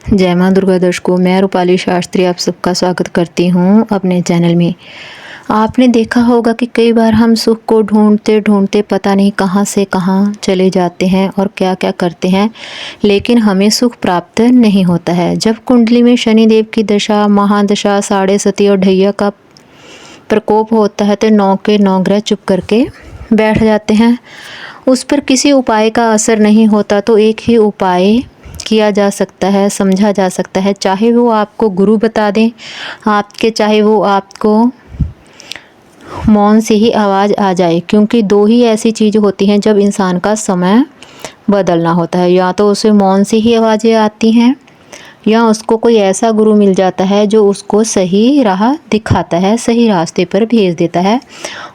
जय माँ दुर्गा दर्शकों, मैं रूपाली शास्त्री आप सबका स्वागत करती हूँ अपने चैनल में। आपने देखा होगा कि कई बार हम सुख को ढूंढते ढूंढते पता नहीं कहाँ से कहाँ चले जाते हैं और क्या क्या करते हैं, लेकिन हमें सुख प्राप्त नहीं होता है। जब कुंडली में शनिदेव की दशा, महादशा, साढ़े सती और ढैया का प्रकोप होता है तो 9 के 9 ग्रह चुप करके बैठ जाते हैं। उस पर किसी उपाय का असर नहीं होता तो एक ही उपाय किया जा सकता है, समझा जा सकता है। चाहे वो आपको गुरु बता दें चाहे वो आपको मौन से ही आवाज़ आ जाए, क्योंकि दो ही ऐसी चीज़ होती हैं जब इंसान का समय बदलना होता है। या तो उसे मौन से ही आवाज़ें आती हैं या उसको कोई ऐसा गुरु मिल जाता है जो उसको सही राह दिखाता है, सही रास्ते पर भेज देता है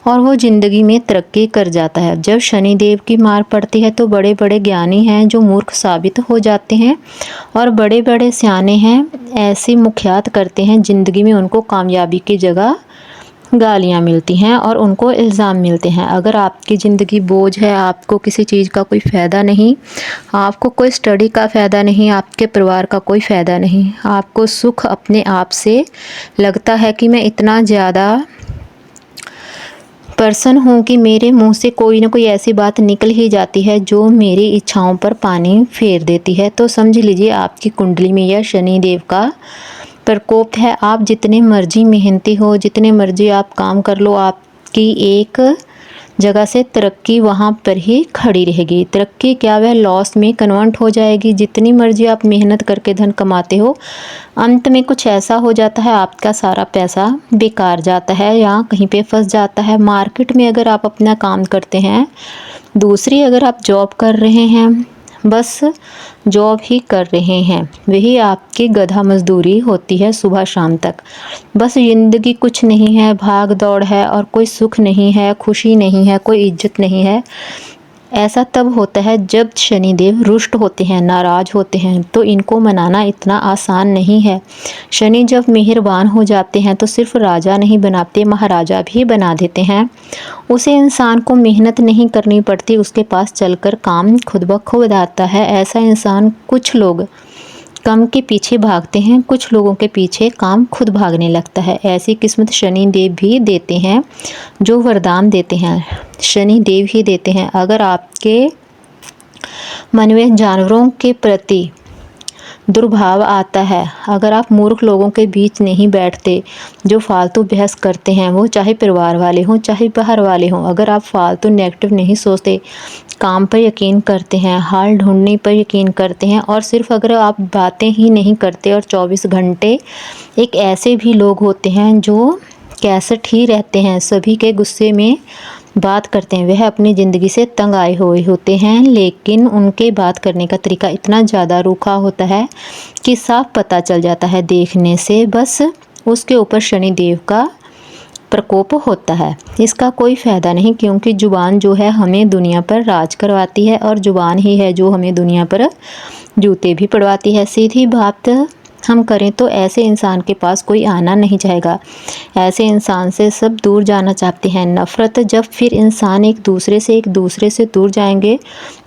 और वो ज़िंदगी में तरक्की कर जाता है। जब शनिदेव की मार पड़ती है तो बड़े बड़े ज्ञानी हैं जो मूर्ख साबित हो जाते हैं और बड़े बड़े सियाने हैं ऐसी मुखियात करते हैं ज़िंदगी में उनको कामयाबी की जगह गालियाँ मिलती हैं और उनको इल्ज़ाम मिलते हैं। अगर आपकी ज़िंदगी बोझ है, आपको किसी चीज़ का कोई फ़ायदा नहीं, आपको कोई स्टडी का फ़ायदा नहीं, आपके परिवार का कोई फ़ायदा नहीं, आपको सुख अपने आप से लगता है कि मैं इतना ज़्यादा पर्सन हूँ कि मेरे मुंह से कोई ना कोई ऐसी बात निकल ही जाती है जो मेरी इच्छाओं पर पानी फेर देती है, तो समझ लीजिए आपकी कुंडली में यह शनिदेव का प्रकोप है। आप जितने मर्जी मेहनती हो, जितने मर्जी आप काम कर लो, आपकी एक जगह से तरक्की वहाँ पर ही खड़ी रहेगी। तरक्की क्या, वह लॉस में कन्वर्ट हो जाएगी। जितनी मर्जी आप मेहनत करके धन कमाते हो, अंत में कुछ ऐसा हो जाता है आपका सारा पैसा बेकार जाता है या कहीं पे फंस जाता है। मार्केट में अगर आप अपना काम करते हैं, दूसरी अगर आप जॉब कर रहे हैं, बस जॉब ही कर रहे हैं, वही आपकी गधा मजदूरी होती है सुबह शाम तक। बस ज़िंदगी कुछ नहीं है, भाग दौड़ है और कोई सुख नहीं है, खुशी नहीं है, कोई इज्जत नहीं है। ऐसा तब होता है जब शनिदेव रुष्ट होते हैं, नाराज़ होते हैं, तो इनको मनाना इतना आसान नहीं है। शनि जब मेहरबान हो जाते हैं तो सिर्फ राजा नहीं बनाते, महाराजा भी बना देते हैं। उसे इंसान को मेहनत नहीं करनी पड़ती, उसके पास चलकर काम खुद ब खुद आता है। ऐसा इंसान, कुछ लोग काम के पीछे भागते हैं, कुछ लोगों के पीछे काम खुद भागने लगता है। ऐसी किस्मत शनि देव भी देते हैं। जो वरदान देते हैं शनि देव ही देते हैं। अगर आपके मन में जानवरों के प्रति दुर्भाव आता है, अगर आप मूर्ख लोगों के बीच नहीं बैठते जो फालतू बहस करते हैं, वो चाहे परिवार वाले हों चाहे बाहर वाले हों, अगर आप फालतू नेगेटिव नहीं सोचते, काम पर यकीन करते हैं, हाल ढूंढने पर यकीन करते हैं और सिर्फ अगर आप बातें ही नहीं करते और 24 घंटे एक ऐसे भी लोग होते हैं जो कैसेट ही रहते हैं, सभी के गुस्से में बात करते हैं, वह अपनी ज़िंदगी से तंग आए हुए होते हैं, लेकिन उनके बात करने का तरीका इतना ज़्यादा रूखा होता है कि साफ पता चल जाता है देखने से, बस उसके ऊपर शनिदेव का प्रकोप होता है। इसका कोई फ़ायदा नहीं, क्योंकि ज़ुबान जो है हमें दुनिया पर राज करवाती है और ज़ुबान ही है जो हमें दुनिया पर जूते भी पड़वाती है। सीधी बात हम करें तो ऐसे इंसान के पास कोई आना नहीं चाहेगा, ऐसे इंसान से सब दूर जाना चाहते हैं। नफ़रत, जब फिर इंसान एक दूसरे से दूर जाएंगे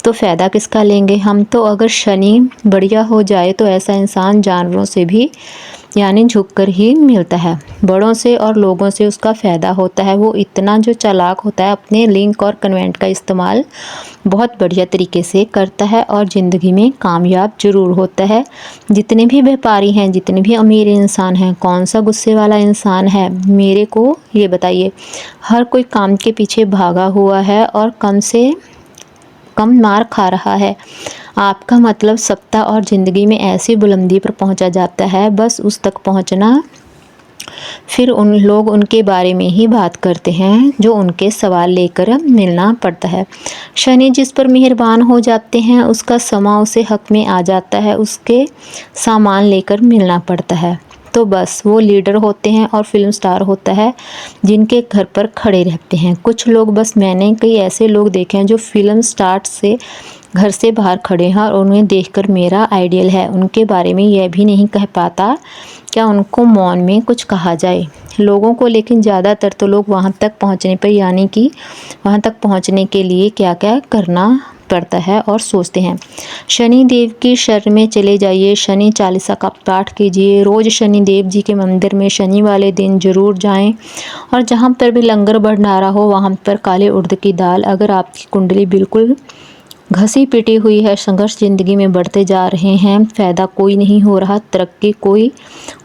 तो फ़ायदा किसका लेंगे हम। तो अगर शनि बढ़िया हो जाए तो ऐसा इंसान जानवरों से भी यानी झुककर ही मिलता है, बड़ों से और लोगों से उसका फ़ायदा होता है। वो इतना जो चालाक होता है, अपने लिंक और कन्वेंट का इस्तेमाल बहुत बढ़िया तरीके से करता है और ज़िंदगी में कामयाब ज़रूर होता है। जितने भी व्यापारी हैं, जितने भी अमीर इंसान हैं, कौन सा गुस्से वाला इंसान है मेरे को ये बताइए। हर कोई काम के पीछे भागा हुआ है और कम से कम मार खा रहा है। आपका मतलब सत्ता और ज़िंदगी में ऐसी बुलंदी पर पहुंचा जाता है, बस उस तक पहुंचना, फिर उन लोग उनके बारे में ही बात करते हैं जो उनके सवाल लेकर मिलना पड़ता है। शनि जिस पर मेहरबान हो जाते हैं उसका समा उसे हक में आ जाता है, उसके सामान लेकर मिलना पड़ता है। तो बस वो लीडर होते हैं और फिल्म स्टार होता है जिनके घर पर खड़े रहते हैं। कुछ लोग, बस मैंने कई ऐसे लोग देखे हैं जो फिल्म स्टार से घर से बाहर खड़े हैं और उन्हें देखकर मेरा आइडियल है, उनके बारे में यह भी नहीं कह पाता क्या उनको मौन में कुछ कहा जाए लोगों को। लेकिन ज़्यादातर तो लोग वहाँ तक पहुँचने पर, यानी कि वहाँ तक पहुँचने के लिए क्या क्या करना पड़ता है और सोचते हैं। शनि देव की शरण में चले जाइए, शनि चालीसा का पाठ कीजिए, रोज़ शनि देव जी के मंदिर में शनि वाले दिन ज़रूर जाएं और जहाँ पर भी लंगर भंडारा हो वहाँ पर काले उड़द की दाल, अगर आपकी कुंडली बिल्कुल घसी पिटी हुई है, संघर्ष ज़िंदगी में बढ़ते जा रहे हैं, फ़ायदा कोई नहीं हो रहा, तरक्की कोई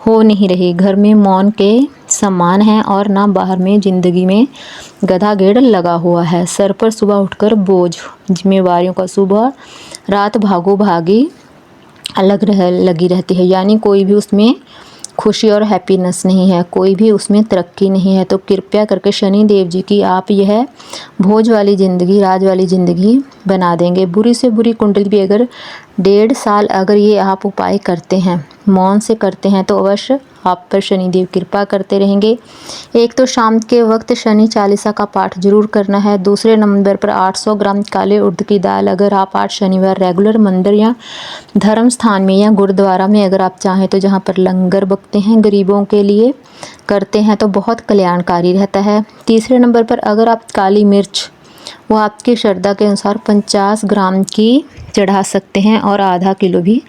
हो नहीं रही, घर में मौन के समान है और ना बाहर में ज़िंदगी में गधा गेड़ लगा हुआ है, सर पर सुबह उठकर बोझ, जिम्मेवारियों का सुबह रात भागो भागी लगी रहती है, यानी कोई भी उसमें खुशी और हैप्पीनेस नहीं है, कोई भी उसमें तरक्की नहीं है। तो कृपया करके शनि देव जी की आप यह भोज वाली ज़िंदगी, राज वाली ज़िंदगी बना देंगे। बुरी से बुरी कुंडली भी अगर 1.5 साल अगर ये आप उपाय करते हैं, मौन से करते हैं, तो अवश्य आप पर शनिदेव कृपा करते रहेंगे। एक तो शाम के वक्त शनि चालीसा का पाठ जरूर करना है। दूसरे नंबर पर 800 ग्राम काले उड़द की दाल अगर आप 8 शनिवार रेगुलर मंदिर या धर्म स्थान में या गुरुद्वारा में अगर आप चाहें तो जहाँ पर लंगर बकते हैं गरीबों के लिए करते हैं तो बहुत कल्याणकारी रहता है। तीसरे नंबर पर अगर आप काली मिर्च वो आपकी श्रद्धा के अनुसार 50 ग्राम की चढ़ा सकते हैं और आधा किलो भी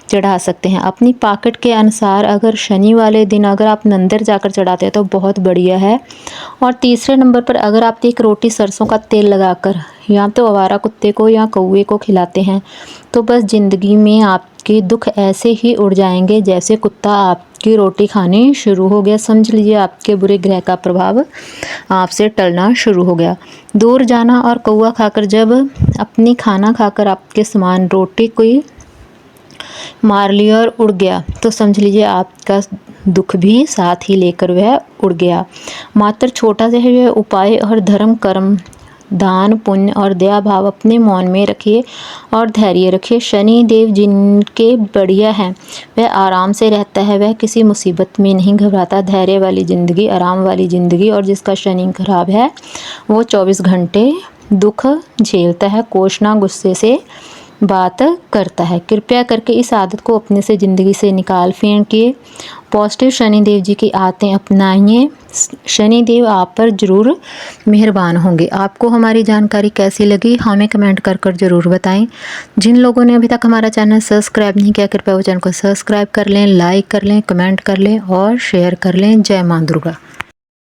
चढ़ा सकते हैं। अपनी पॉकेट के अनुसार अगर शनि वाले दिन अगर आप मंदिर जाकर चढ़ाते हैं तो बहुत बढ़िया है। और तीसरे नंबर पर अगर आप एक रोटी सरसों का तेल लगाकर या तो आवारा कुत्ते को या कौवे को खिलाते हैं तो बस ज़िंदगी में आपके दुख ऐसे ही उड़ जाएंगे जैसे कुत्ता आपकी रोटी खानी शुरू हो गया। समझ लीजिए आपके बुरे ग्रह का प्रभाव आपसे टलना शुरू हो गया। दूर जाना और कौवा खाकर जब अपनी खाना खाकर आपके समान रोटी कोई मार लिया और उड़ गया तो समझ लीजिए आपका दुख भी साथ ही लेकर वह उड़ गया। मात्र छोटा सा है उपाय और धर्म कर्म दान पुण्य और दया भाव अपने मौन में रखिए और धैर्य रखिए। शनि देव जिनके बढ़िया है वह आराम से रहता है, वह किसी मुसीबत में नहीं घबराता। धैर्य वाली ज़िंदगी, आराम वाली ज़िंदगी। और जिसका शनि खराब है वो 24 घंटे दुख झेलता है, कोसना गुस्से से बात करता है। कृपया करके इस आदत को अपने से ज़िंदगी से निकाल फेंकिए। पॉजिटिव शनिदेव जी की आदतें अपनाइए। शनिदेव आप पर ज़रूर मेहरबान होंगे। आपको हमारी जानकारी कैसी लगी हमें कमेंट कर कर ज़रूर बताएं। जिन लोगों ने अभी तक हमारा चैनल सब्सक्राइब नहीं किया कृपया वो चैनल को सब्सक्राइब कर लें, लाइक कर लें, कमेंट कर लें और शेयर कर लें। जय माँ दुर्गा।